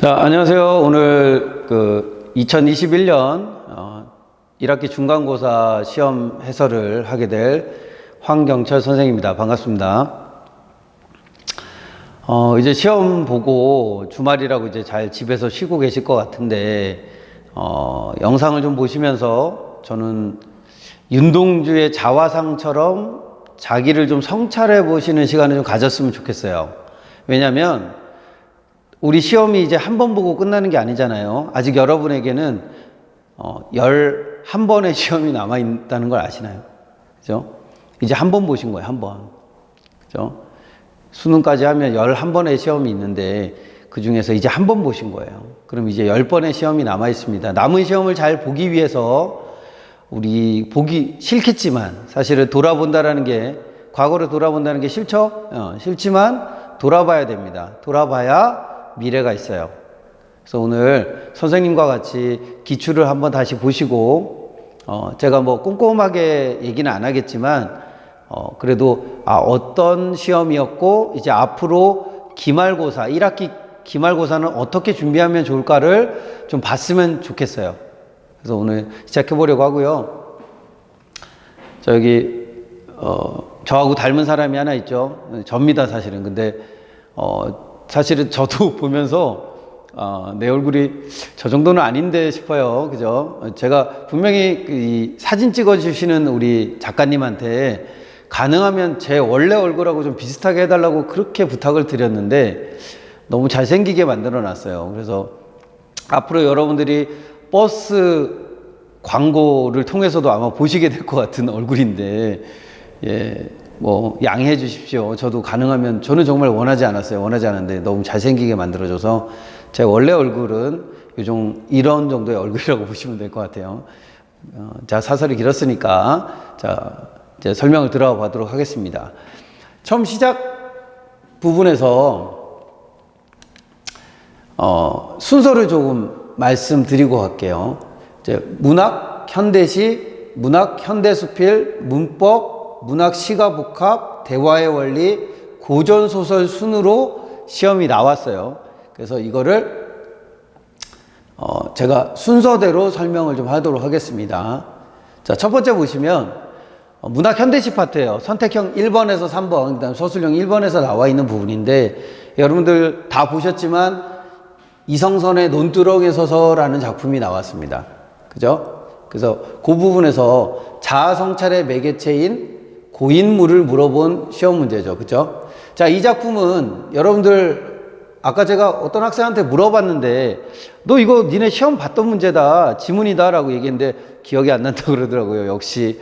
자, 안녕하세요. 오늘 2021년 1학기 중간고사 시험 해설을 하게 될 황경철 선생입니다. 반갑습니다. 이제 시험 보고 주말이라고 이제 잘 집에서 쉬고 계실 것 같은데, 영상을 좀 보시면서 저는 윤동주의 자화상처럼 자기를 좀 성찰해 보시는 시간을 좀 가졌으면 좋겠어요. 왜냐면 우리 시험이 이제 한 번 보고 끝나는 게 아니잖아요. 아직 여러분에게는 11번의 시험이 남아있다는 걸 아시나요? 그죠? 이제 한 번 보신 거예요, 한 번. 그죠? 수능까지 하면 11번의 시험이 있는데 그 중에서 이제 한 번 보신 거예요. 그럼 이제 10번의 시험이 남아있습니다. 남은 시험을 잘 보기 위해서 우리 보기 싫겠지만, 사실은 돌아본다라는 게, 과거를 돌아본다는 게 싫죠? 싫지만 돌아봐야 됩니다. 돌아봐야 미래가 있어요. 그래서 오늘 선생님과 같이 기출을 한번 다시 보시고, 제가 뭐 꼼꼼하게 얘기는 안 하겠지만, 그래도 어떤 시험이었고 이제 앞으로 기말고사, 1학기 기말고사는 어떻게 준비하면 좋을까를 좀 봤으면 좋겠어요. 그래서 오늘 시작해 보려고 하고요. 저하고 닮은 사람이 하나 있죠. 접니다, 사실은. 근데 사실은 저도 보면서 내 얼굴이 저 정도는 아닌데 싶어요. 그죠? 제가 분명히 이 사진 찍어주시는 우리 작가님한테 가능하면 제 원래 얼굴하고 좀 비슷하게 해달라고 그렇게 부탁을 드렸는데 너무 잘생기게 만들어 놨어요. 그래서 앞으로 여러분들이 버스 광고를 통해서도 아마 보시게 될 것 같은 얼굴인데, 뭐 양해해 주십시오. 저도 가능하면, 저는 정말 원하지 않았는데 너무 잘생기게 만들어줘서 제 원래 얼굴은 이런 정도의 얼굴이라고 보시면 될 것 같아요. 자, 사설이 길었으니까 이제 설명을 들어가 보도록 하겠습니다. 처음 시작 부분에서 순서를 조금 말씀드리고 갈게요. 이제 문학, 현대시, 문학, 현대수필, 문법, 문학, 시가, 복합, 대화의 원리, 고전소설 순으로 시험이 나왔어요. 그래서 이거를 제가 순서대로 설명을 좀 하도록 하겠습니다. 자, 첫 번째 보시면 문학 현대시 파트예요. 선택형 1번에서 3번, 그다음 서술형 1번에서 나와 있는 부분인데, 여러분들 다 보셨지만 이성선의 논두렁에 서서라는 작품이 나왔습니다. 그죠? 그래서 그 부분에서 자아성찰의 매개체인 고인물을 물어본 시험 문제죠. 그죠? 자, 이 작품은 여러분들, 아까 제가 어떤 학생한테 물어봤는데, 너 이거 니네 시험 봤던 문제다, 지문이다 라고 얘기했는데 기억이 안 난다고 그러더라고요. 역시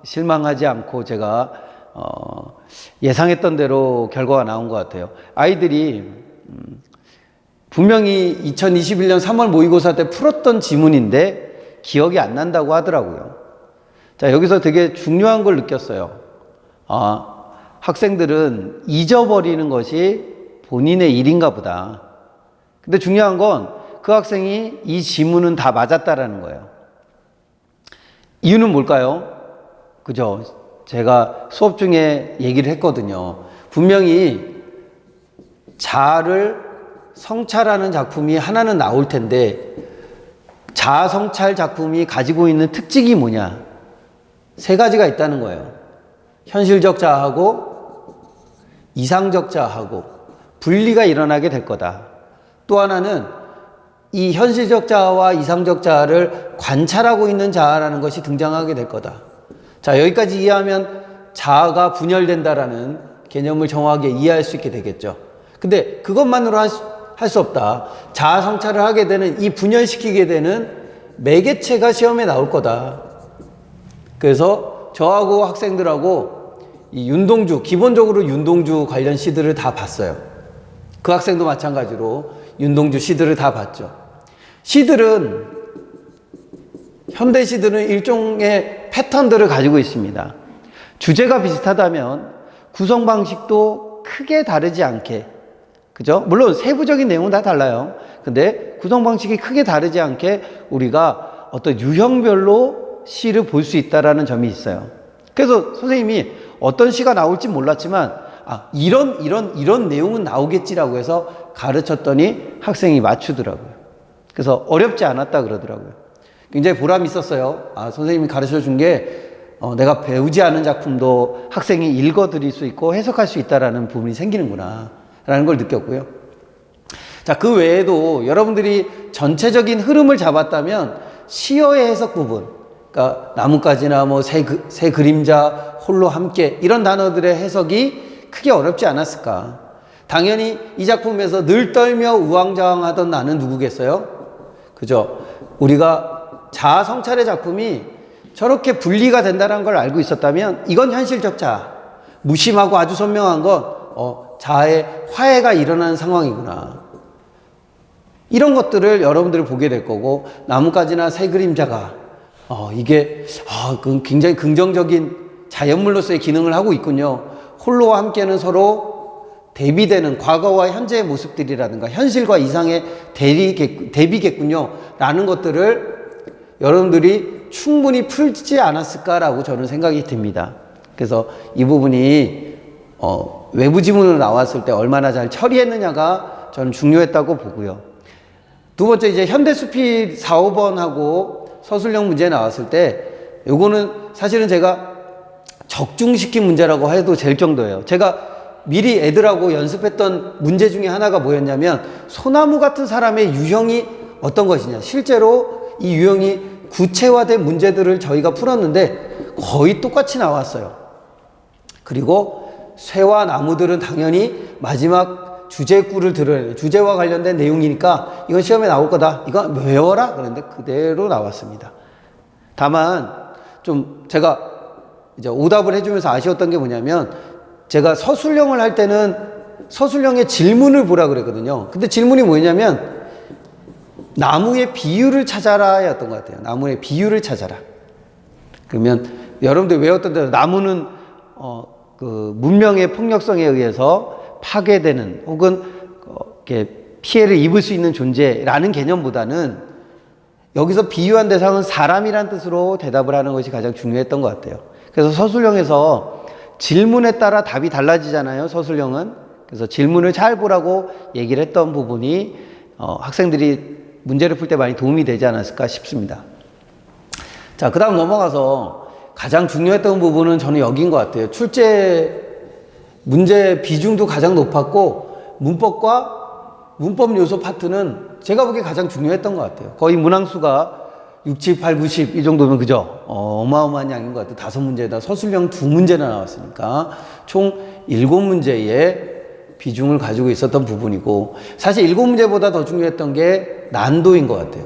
실망하지 않고 제가 예상했던 대로 결과가 나온 것 같아요. 아이들이 분명히 2021년 3월 모의고사 때 풀었던 지문인데 기억이 안 난다고 하더라고요. 자, 여기서 되게 중요한 걸 느꼈어요. 학생들은 잊어버리는 것이 본인의 일인가 보다. 근데 중요한 건 그 학생이 이 지문은 다 맞았다라는 거예요. 이유는 뭘까요? 그죠? 제가 수업 중에 얘기를 했거든요. 분명히 자아를 성찰하는 작품이 하나는 나올 텐데, 자아 성찰 작품이 가지고 있는 특징이 뭐냐? 3가지가 있다는 거예요. 현실적 자아하고 이상적 자아하고 분리가 일어나게 될 거다. 또 하나는 이 현실적 자아와 이상적 자아를 관찰하고 있는 자아라는 것이 등장하게 될 거다. 자, 여기까지 이해하면 자아가 분열된다라는 개념을 정확하게 이해할 수 있게 되겠죠. 근데 그것만으로 할 수 없다. 자아 성찰을 하게 되는, 이 분열시키게 되는 매개체가 시험에 나올 거다. 그래서 저하고 학생들하고 이 윤동주, 기본적으로 윤동주 관련 시들을 다 봤어요. 그 학생도 마찬가지로 윤동주 시들을 다 봤죠. 시들은, 현대 시들은 일종의 패턴들을 가지고 있습니다. 주제가 비슷하다면 구성 방식도 크게 다르지 않게, 그죠? 물론 세부적인 내용은 다 달라요. 근데 구성 방식이 크게 다르지 않게 우리가 어떤 유형별로 시를 볼 수 있다라는 점이 있어요. 그래서 선생님이 어떤 시가 나올지 몰랐지만 이런 내용은 나오겠지라고 해서 가르쳤더니 학생이 맞추더라고요. 그래서 어렵지 않았다 그러더라고요. 굉장히 보람이 있었어요. 선생님이 가르쳐 준 게 내가 배우지 않은 작품도 학생이 읽어드릴 수 있고 해석할 수 있다라는 부분이 생기는구나 라는 걸 느꼈고요. 자, 그 외에도 여러분들이 전체적인 흐름을 잡았다면 시어의 해석 부분, 그러니까 나뭇가지나 뭐 새 그림자, 홀로 함께 이런 단어들의 해석이 크게 어렵지 않았을까. 당연히 이 작품에서 늘 떨며 우왕좌왕하던 나는 누구겠어요? 그죠? 우리가 자아 성찰의 작품이 저렇게 분리가 된다는 걸 알고 있었다면 이건 현실적 자아, 무심하고 아주 선명한 건 자아의 화해가 일어나는 상황이구나. 이런 것들을 여러분들이 보게 될 거고, 나뭇가지나 새 그림자가 이게 굉장히 긍정적인 자연물로서의 기능을 하고 있군요. 홀로와 함께는 서로 대비되는 과거와 현재의 모습들이라든가 현실과 이상의 대비겠군요 라는 것들을 여러분들이 충분히 풀지 않았을까라고 저는 생각이 듭니다. 그래서 이 부분이 외부 지문으로 나왔을 때 얼마나 잘 처리했느냐가 저는 중요했다고 보고요. 두 번째, 이제 현대수필 4, 5번하고 서술형 문제 나왔을 때 요거는 사실은 제가 적중시킨 문제라고 해도 될 정도예요. 제가 미리 애들하고 연습했던 문제 중에 하나가 뭐였냐면, 소나무 같은 사람의 유형이 어떤 것이냐. 실제로 이 유형이 구체화된 문제들을 저희가 풀었는데 거의 똑같이 나왔어요. 그리고 쇠와 나무들은 당연히 마지막 주제구를 들어야 돼요. 주제와 관련된 내용이니까 이건 시험에 나올 거다. 이거 외워라. 그런데 그대로 나왔습니다. 다만 좀 제가 이제 오답을 해주면서 아쉬웠던 게 뭐냐면, 제가 서술형을 할 때는 서술형의 질문을 보라 그랬거든요. 근데 질문이 뭐냐면 나무의 비율을 찾아라 였던 것 같아요. 나무의 비율을 찾아라. 그러면 여러분들 외웠던 대로 나무는 그 문명의 폭력성에 의해서 파괴되는 혹은 이렇게 피해를 입을 수 있는 존재라는 개념보다는 여기서 비유한 대상은 사람이란 뜻으로 대답을 하는 것이 가장 중요했던 것 같아요. 그래서 서술형에서 질문에 따라 답이 달라지잖아요, 서술형은. 그래서 질문을 잘 보라고 얘기를 했던 부분이 학생들이 문제를 풀 때 많이 도움이 되지 않았을까 싶습니다. 자, 그 다음 넘어가서 가장 중요했던 부분은 저는 여기인 것 같아요. 출제 문제 비중도 가장 높았고, 문법 요소 파트는 제가 보기에 가장 중요했던 것 같아요. 거의 문항수가 60, 8, 90 이 정도면 그죠? 어마어마한 양인 것 같아요. 5문제에다 서술형 2문제나 나왔으니까 총 7문제의 비중을 가지고 있었던 부분이고, 사실 7문제보다 더 중요했던 게 난도인 것 같아요.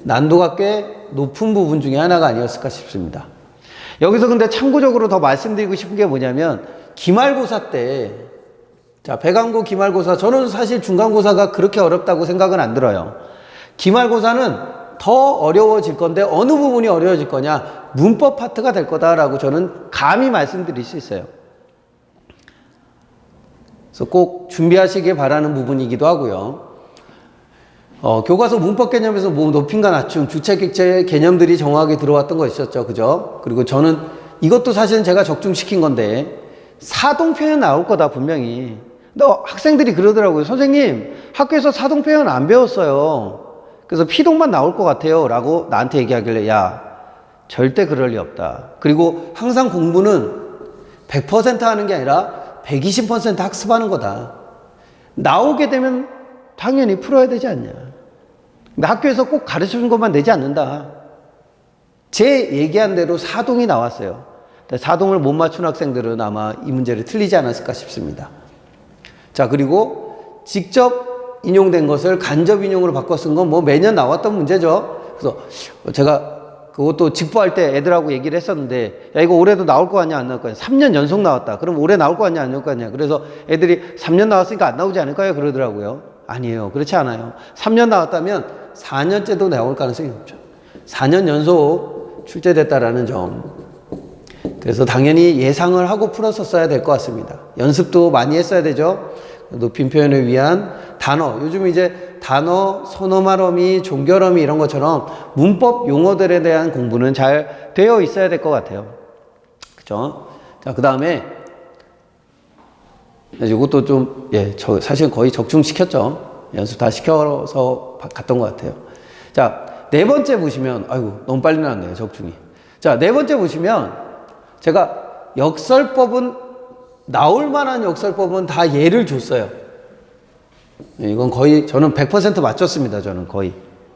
난도가 꽤 높은 부분 중에 하나가 아니었을까 싶습니다. 여기서 근데 참고적으로 더 말씀드리고 싶은 게 뭐냐면, 기말고사 때, 자, 배강고 기말고사, 저는 사실 중간고사가 그렇게 어렵다고 생각은 안 들어요. 기말고사는 더 어려워질 건데 어느 부분이 어려워질 거냐? 문법 파트가 될 거다라고 저는 감히 말씀드릴 수 있어요. 그래서 꼭 준비하시길 바라는 부분이기도 하고요. 교과서 문법 개념에서 뭐 높임과 낮춤, 주체, 객체 개념들이 정확하게 들어왔던 거 있었죠. 그죠? 그리고 저는 이것도 사실은 제가 적중시킨 건데, 사동 표현 나올 거다, 분명히. 근데 학생들이 그러더라고요. 선생님, 학교에서 사동 표현 안 배웠어요. 그래서 피동만 나올 것 같아요. 라고 나한테 얘기하길래, 야, 절대 그럴 리 없다. 그리고 항상 공부는 100% 하는 게 아니라 120% 학습하는 거다. 나오게 되면 당연히 풀어야 되지 않냐. 근데 학교에서 꼭 가르쳐 준 것만 내지 않는다. 제 얘기한 대로 사동이 나왔어요. 사동을 못 맞춘 학생들은 아마 이 문제를 틀리지 않았을까 싶습니다. 자, 그리고 직접 인용된 것을 간접 인용으로 바꿔 쓴 건 뭐 매년 나왔던 문제죠. 그래서 제가 그것도 직보할 때 애들하고 얘기를 했었는데, 야, 이거 올해도 나올 거 아니야, 안 나올 거냐? 3년 연속 나왔다. 그럼 올해 나올 거 아니야, 안 나올 거 아니야? 그래서 애들이 3년 나왔으니까 안 나오지 않을까요? 그러더라고요. 아니에요. 그렇지 않아요. 3년 나왔다면 4년째도 나올 가능성이 높죠. 4년 연속 출제됐다라는 점. 그래서 당연히 예상을 하고 풀었었어야 될 것 같습니다. 연습도 많이 했어야 되죠. 높임 표현을 위한 단어, 요즘 이제 단어, 선어말어미, 종결어미 이런 것처럼 문법 용어들에 대한 공부는 잘 되어 있어야 될 것 같아요. 그죠? 자, 그 다음에 그래서 이것도 좀, 사실 거의 적중시켰죠. 연습 다 시켜서 갔던 것 같아요. 자, 네 번째 보시면, 아이고, 너무 빨리 나왔네요, 적중이. 자, 네 번째 보시면, 제가 역설법은, 나올 만한 역설법은 다 예를 줬어요. 이건 거의, 저는 100% 맞췄습니다, 저는 거의.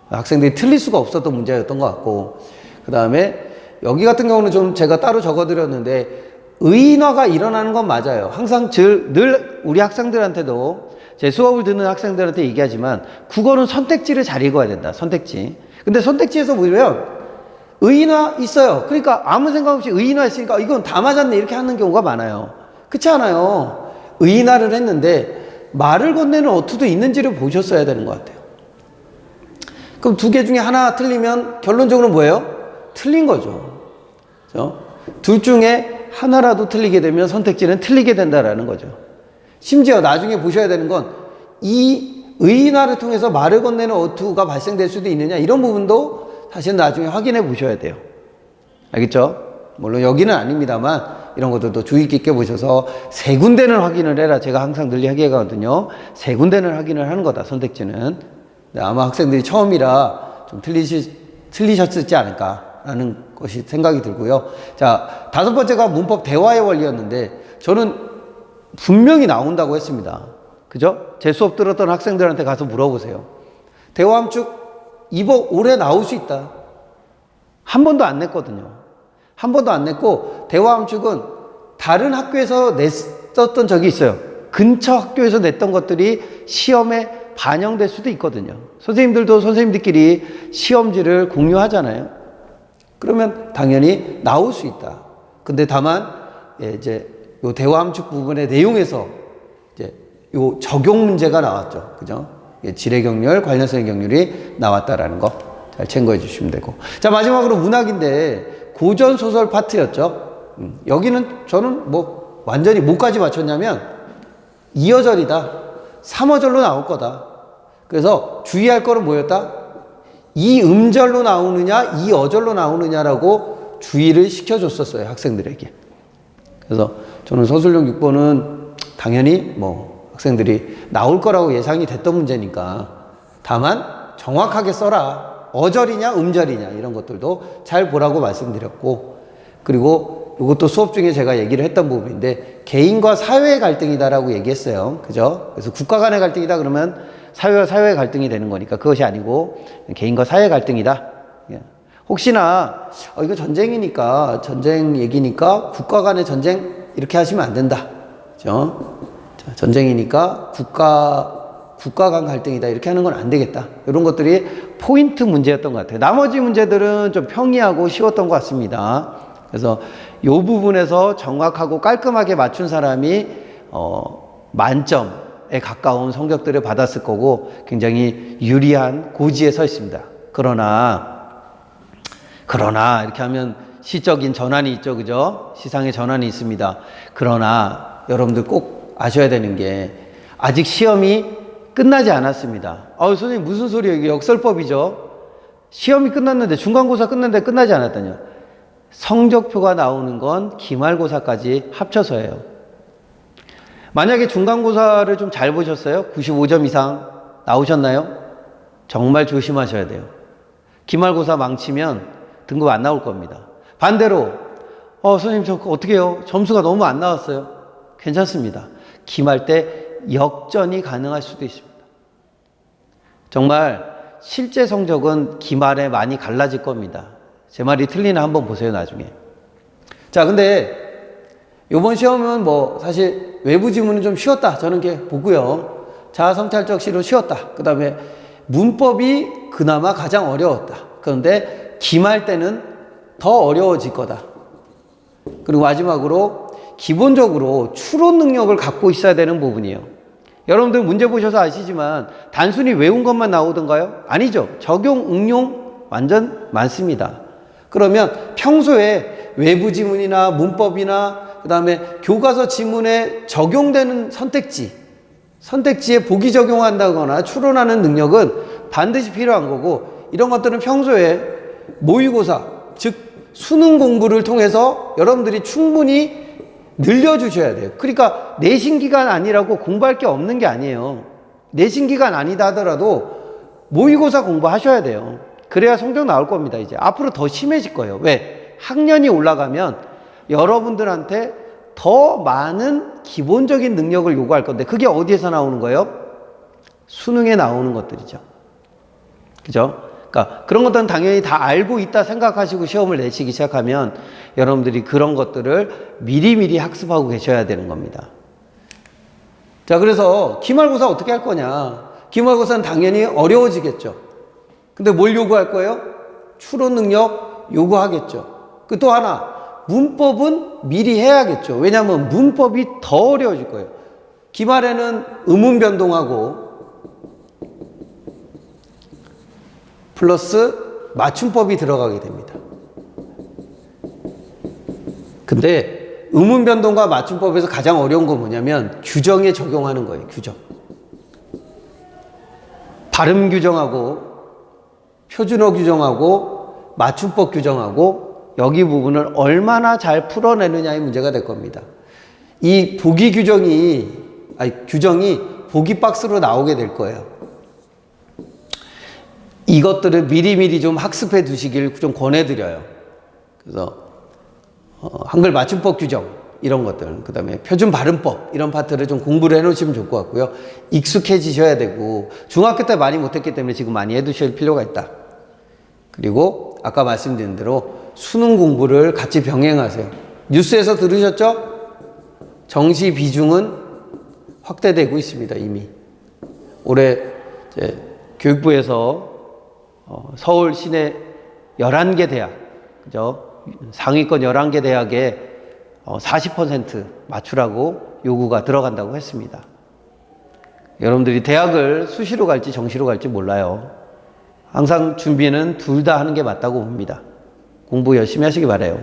학생들이 틀릴 수가 없었던 문제였던 것 같고, 그 다음에, 여기 같은 경우는 좀 제가 따로 적어드렸는데, 의인화가 일어나는 건 맞아요. 항상 늘 우리 학생들한테도 제 수업을 듣는 학생들한테 얘기하지만 국어는 선택지를 잘 읽어야 된다. 선택지. 근데 선택지에서 보면 의인화 있어요. 그러니까 아무 생각 없이 의인화 했으니까 이건 다 맞았네 이렇게 하는 경우가 많아요. 그렇지 않아요. 의인화를 했는데 말을 건네는 어투도 있는지를 보셨어야 되는 것 같아요. 그럼 두 개 중에 하나 틀리면 결론적으로 뭐예요? 틀린 거죠. 그렇죠? 둘 중에 하나라도 틀리게 되면 선택지는 틀리게 된다라는 거죠. 심지어 나중에 보셔야 되는 건 이 의인화를 통해서 말을 건네는 어투가 발생될 수도 있느냐 이런 부분도 사실 나중에 확인해 보셔야 돼요. 알겠죠? 물론 여기는 아닙니다만 이런 것들도 주의 깊게 보셔서 세 군데는 확인을 해라. 제가 항상 늘 얘기하거든요. 세 군데는 확인을 하는 거다. 선택지는. 아마 학생들이 처음이라 좀 틀리셨지 않을까라는 것이 생각이 들고요. 자, 다섯 번째가 문법 대화의 원리였는데 저는 분명히 나온다고 했습니다. 그죠? 제 수업 들었던 학생들한테 가서 물어보세요. 대화 함축 올해 나올 수 있다. 한 번도 안 냈거든요. 한 번도 안 냈고 대화 함축은 다른 학교에서 냈었던 적이 있어요. 근처 학교에서 냈던 것들이 시험에 반영될 수도 있거든요. 선생님들도 선생님들끼리 시험지를 공유하잖아요. 그러면 당연히 나올 수 있다. 근데 다만 이제 요 대화 함축 부분의 내용에서 이제 요 적용 문제가 나왔죠. 그죠? 지뢰 경률, 관련성의 경률이 나왔다라는 거 잘 참고해 주시면 되고. 자, 마지막으로 문학인데 고전 소설 파트였죠. 여기는 저는 뭐 완전히 뭐까지 맞췄냐면 2어절이다. 3어절로 나올 거다. 그래서 주의할 거는 뭐였다? 이 음절로 나오느냐, 이 어절로 나오느냐라고 주의를 시켜줬었어요, 학생들에게. 그래서 저는 서술형 6번은 당연히 뭐 학생들이 나올 거라고 예상이 됐던 문제니까 다만 정확하게 써라. 어절이냐, 음절이냐 이런 것들도 잘 보라고 말씀드렸고, 그리고 이것도 수업 중에 제가 얘기를 했던 부분인데 개인과 사회의 갈등이다라고 얘기했어요. 그죠? 그래서 국가 간의 갈등이다 그러면 사회와 사회의 갈등이 되는 거니까 그것이 아니고 개인과 사회의 갈등이다. 혹시나 이거 전쟁이니까 전쟁 얘기니까 국가 간의 전쟁 이렇게 하시면 안 된다. 그죠? 자, 전쟁이니까 국가 간 갈등이다 이렇게 하는 건 안 되겠다. 이런 것들이 포인트 문제였던 것 같아요. 나머지 문제들은 좀 평이하고 쉬웠던 것 같습니다. 그래서 이 부분에서 정확하고 깔끔하게 맞춘 사람이 만점에 가까운 성적들을 받았을 거고 굉장히 유리한 고지에 서 있습니다. 그러나 이렇게 하면 시적인 전환이 있죠. 그죠? 시상의 전환이 있습니다. 그러나 여러분들 꼭 아셔야 되는 게 아직 시험이 끝나지 않았습니다. 선생님 무슨 소리예요? 이게 역설법이죠. 시험이 끝났는데 중간고사 끝났는데 끝나지 않았다뇨. 성적표가 나오는 건 기말고사까지 합쳐서예요. 만약에 중간고사를 좀 잘 보셨어요? 95점 이상 나오셨나요? 정말 조심하셔야 돼요. 기말고사 망치면 등급 안 나올 겁니다. 반대로 선생님 저 어떻게 해요? 점수가 너무 안 나왔어요. 괜찮습니다. 기말 때 역전이 가능할 수도 있습니다. 정말 실제 성적은 기말에 많이 갈라질 겁니다. 제 말이 틀리나 한번 보세요, 나중에. 자, 근데 이번 시험은 뭐 사실 외부 지문은 좀 쉬웠다. 저는 이렇게 보고요. 자아성찰적 시로 쉬웠다. 그 다음에 문법이 그나마 가장 어려웠다. 그런데 기말 때는 더 어려워질 거다. 그리고 마지막으로 기본적으로 추론 능력을 갖고 있어야 되는 부분이에요. 여러분들 문제 보셔서 아시지만 단순히 외운 것만 나오던가요? 아니죠. 적용, 응용 완전 많습니다. 그러면 평소에 외부 지문이나 문법이나 그 다음에 교과서 지문에 적용되는 선택지에 보기 적용한다거나 추론하는 능력은 반드시 필요한 거고, 이런 것들은 평소에 모의고사, 즉 수능 공부를 통해서 여러분들이 충분히 늘려주셔야 돼요. 그러니까 내신 기간 아니라고 공부할 게 없는 게 아니에요. 내신 기간 아니다 하더라도 모의고사 공부하셔야 돼요. 그래야 성적 나올 겁니다. 이제 앞으로 더 심해질 거예요. 왜? 학년이 올라가면 여러분들한테 더 많은 기본적인 능력을 요구할 건데 그게 어디에서 나오는 거예요? 수능에 나오는 것들이죠. 그죠? 그러니까 그런 것들은 당연히 다 알고 있다 생각하시고 시험을 내시기 시작하면 여러분들이 그런 것들을 미리미리 학습하고 계셔야 되는 겁니다. 자, 그래서 기말고사 어떻게 할 거냐? 기말고사는 당연히 어려워지겠죠. 근데 뭘 요구할 거예요? 추론 능력 요구하겠죠. 그 또 하나, 문법은 미리 해야겠죠. 왜냐하면 문법이 더 어려워질 거예요. 기말에는 음운 변동하고 플러스 맞춤법이 들어가게 됩니다. 근데 음운 변동과 맞춤법에서 가장 어려운 건 뭐냐면 규정에 적용하는 거예요. 규정. 발음 규정하고 표준어 규정하고 맞춤법 규정하고 여기 부분을 얼마나 잘 풀어내느냐의 문제가 될 겁니다. 이 규정이 보기 박스로 나오게 될 거예요. 이것들을 미리미리 좀 학습해 두시길 좀 권해드려요. 그래서 한글 맞춤법 규정 이런 것들, 그 다음에 표준 발음법 이런 파트를 좀 공부를 해놓으시면 좋을 것 같고요. 익숙해지셔야 되고 중학교 때 많이 못했기 때문에 지금 많이 해두실 필요가 있다. 그리고 아까 말씀드린 대로 수능 공부를 같이 병행하세요. 뉴스에서 들으셨죠? 정시 비중은 확대되고 있습니다. 이미 올해 이제 교육부에서 서울 시내 11개 대학, 그죠? 상위권 11개 대학에 40% 맞추라고 요구가 들어간다고 했습니다. 여러분들이 대학을 수시로 갈지 정시로 갈지 몰라요. 항상 준비는 둘 다 하는 게 맞다고 봅니다. 공부 열심히 하시기 바라요.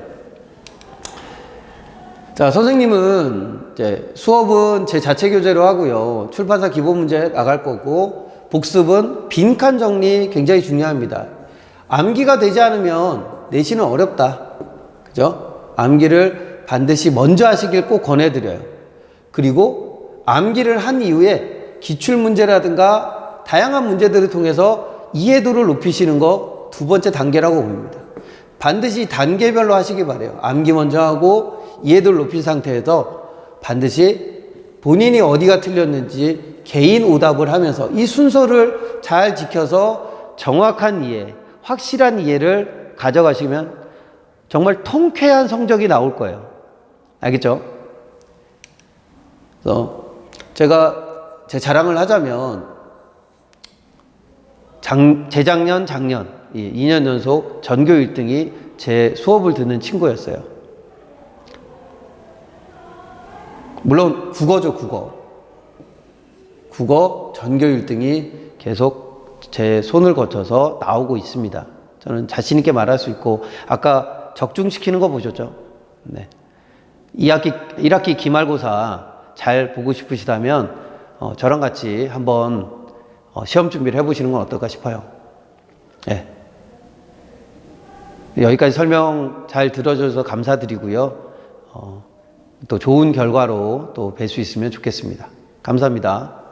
자, 선생님은 이제 수업은 제 자체 교재로 하고요. 출판사 기본 문제 나갈 거고 복습은 빈칸 정리 굉장히 중요합니다. 암기가 되지 않으면 내신은 어렵다. 그죠? 암기를 반드시 먼저 하시길 꼭 권해드려요. 그리고 암기를 한 이후에 기출문제라든가 다양한 문제들을 통해서 이해도를 높이시는 거 두 번째 단계라고 봅니다. 반드시 단계별로 하시기 바라요. 암기 먼저 하고 이해도를 높인 상태에서 반드시 본인이 어디가 틀렸는지 개인 오답을 하면서 이 순서를 잘 지켜서 정확한 이해, 확실한 이해를 가져가시면 정말 통쾌한 성적이 나올 거예요. 알겠죠? 그래서 제가 제 자랑을 하자면 재작년, 작년 2년 연속 전교 1등이 제 수업을 듣는 친구였어요. 물론 국어죠, 국어 전교 1등이 계속 제 손을 거쳐서 나오고 있습니다. 저는 자신 있게 말할 수 있고 아까 적중시키는 거 보셨죠? 네. 1학기 기말고사 잘 보고 싶으시다면 저랑 같이 한번 시험 준비를 해보시는 건 어떨까 싶어요. 네. 여기까지 설명 잘 들어줘서 감사드리고요. 또 좋은 결과로 또 뵐 수 있으면 좋겠습니다. 감사합니다.